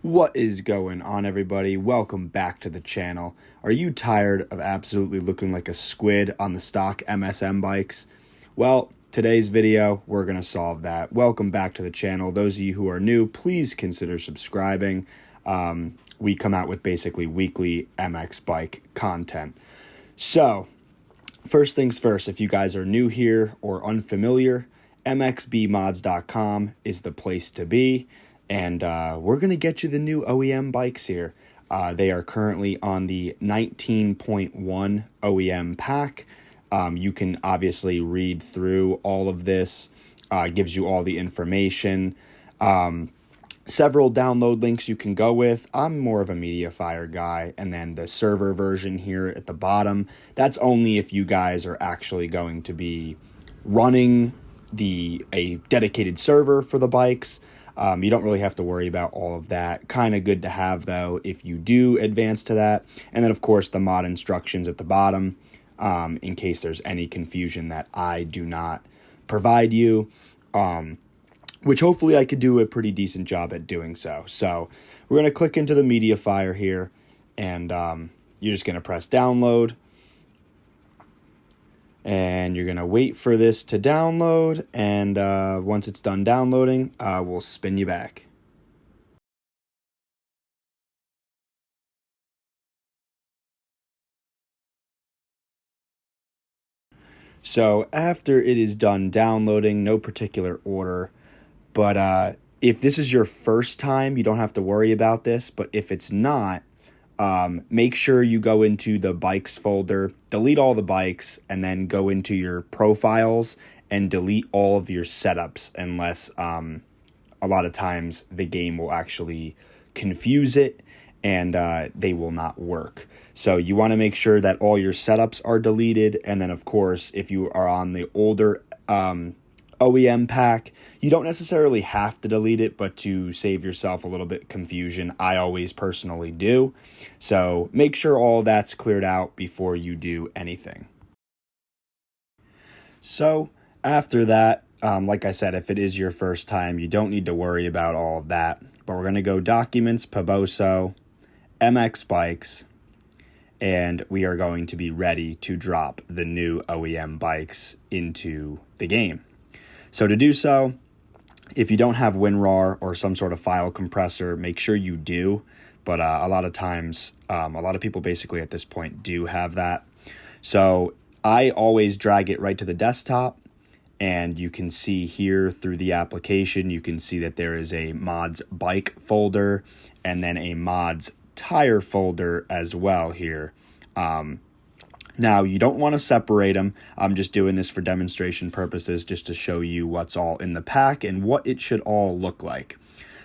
What is going on, everybody? Welcome back to the channel. Are you tired of absolutely looking like a squid on the stock MSM bikes? Well, today's video, we're going to solve that. Welcome back to the channel. Those of you who are new, please consider subscribing. We come out with basically weekly MX bike content. So, first things first, if you guys are new here or unfamiliar, mxbmods.com is the place to be. And we're going to get you the new OEM bikes here. They are currently on the 19.1 OEM pack. You can obviously read through all of this. Gives you all the information. Several download links you can go with. I'm more of a MediaFire guy. And then the server version here at the bottom. That's only if you guys are actually going to be running a dedicated server for the bikes. You don't really have to worry about all of that. Kind of good to have, though, if you do advance to that. And then, of course, the mod instructions at the bottom, in case there's any confusion that I do not provide you, which hopefully I could do a pretty decent job at doing so. So we're going to click into the MediaFire here, and you're just going to press download. And you're going to wait for this to download, and once it's done downloading, we'll spin you back. So after it is done downloading, no particular order, but if this is your first time, you don't have to worry about this, but if it's not, make sure you go into the bikes folder, delete all the bikes, and then go into your profiles and delete all of your setups, unless a lot of times the game will actually confuse it and they will not work. So you want to make sure that all your setups are deleted. And then, of course, if you are on the older OEM pack, you don't necessarily have to delete it, but to save yourself a little bit confusion, I always personally do. So make sure all that's cleared out before you do anything. So after that, like I said, if it is your first time, you don't need to worry about all of that. But we're going to go Documents, Paboso, MX Bikes, and we are going to be ready to drop the new OEM bikes into the game. So to do so, if you don't have WinRAR or some sort of file compressor, make sure you do. But a lot of times, a lot of people basically at this point do have that. So I always drag it right to the desktop. And you can see here through the application, you can see that there is a mods bike folder and then a mods tire folder as well here. Now, you don't want to separate them. I'm just doing this for demonstration purposes, just to show you what's all in the pack and what it should all look like.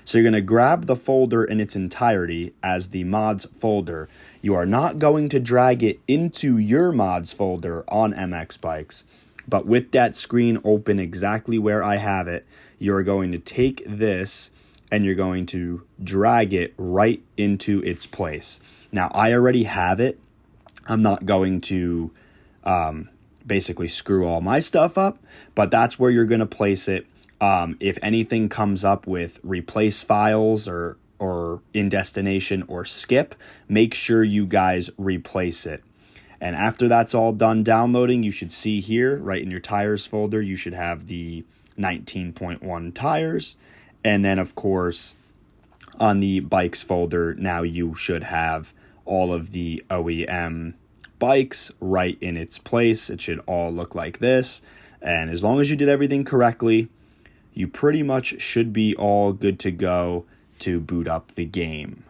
So you're going to grab the folder in its entirety as the mods folder. You are not going to drag it into your mods folder on MX Bikes, but with that screen open exactly where I have it, you're going to take this and you're going to drag it right into its place. Now, I already have it. I'm not going to basically screw all my stuff up, but that's where you're going to place it. If anything comes up with replace files or in destination or skip, make sure you guys replace it. And after that's all done downloading, you should see here, right in your tires folder, you should have the 19.1 tires. And then, of course, on the bikes folder, now you should have all of the OEM bikes right in its place. It should all look like this. And as long as you did everything correctly, you pretty much should be all good to go to boot up the game.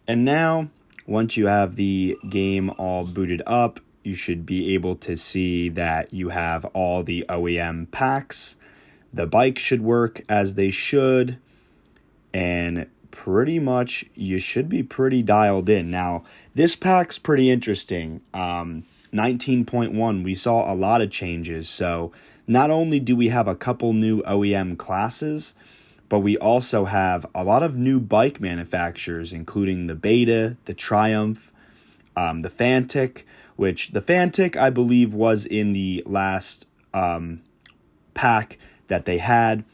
And now, once you have the game all booted up, you should be able to see that you have all the OEM packs. The bike should work as they should, and pretty much you should be pretty dialed in. Now, this pack's pretty interesting. 19.1, we saw a lot of changes. So not only do we have a couple new OEM classes, but we also have a lot of new bike manufacturers, including the Beta, the Triumph, the Fantic. which the Fantic, I believe, was in the last pack that they had.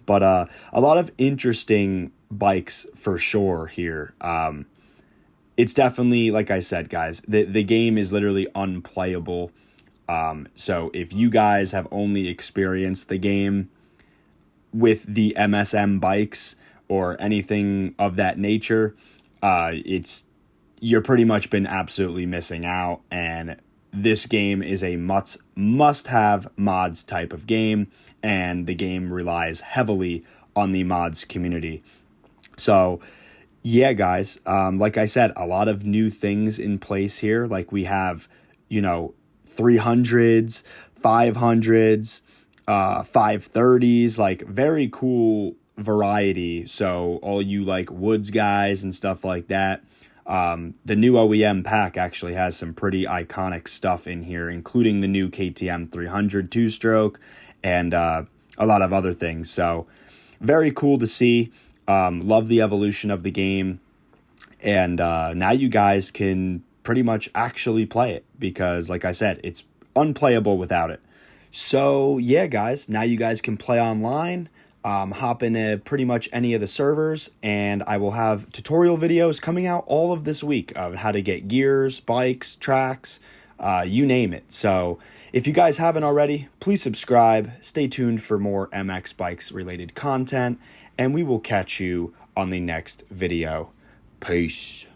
But a lot of interesting bikes for sure here. It's definitely, like I said, guys, the game is literally unplayable. So if you guys have only experienced the game with the MSM bikes or anything of that nature, you're pretty much been absolutely missing out. And this game is a must-have mods type of game, and the game relies heavily on the mods community. So yeah, guys, like I said, a lot of new things in place here. Like we have, 300s, 500s, 530s, like very cool variety. So all you like woods guys and stuff like that. The new OEM pack actually has some pretty iconic stuff in here, including the new KTM 300 two-stroke and a lot of other things. So very cool to see. Love the evolution of the game. And now you guys can pretty much actually play it because, like I said, it's unplayable without it. So yeah, guys, now you guys can play online. Hop into pretty much any of the servers, and I will have tutorial videos coming out all of this week of how to get gears, bikes, tracks, you name it. So if you guys haven't already, please subscribe. Stay tuned for more MX Bikes related content, and we will catch you on the next video. Peace.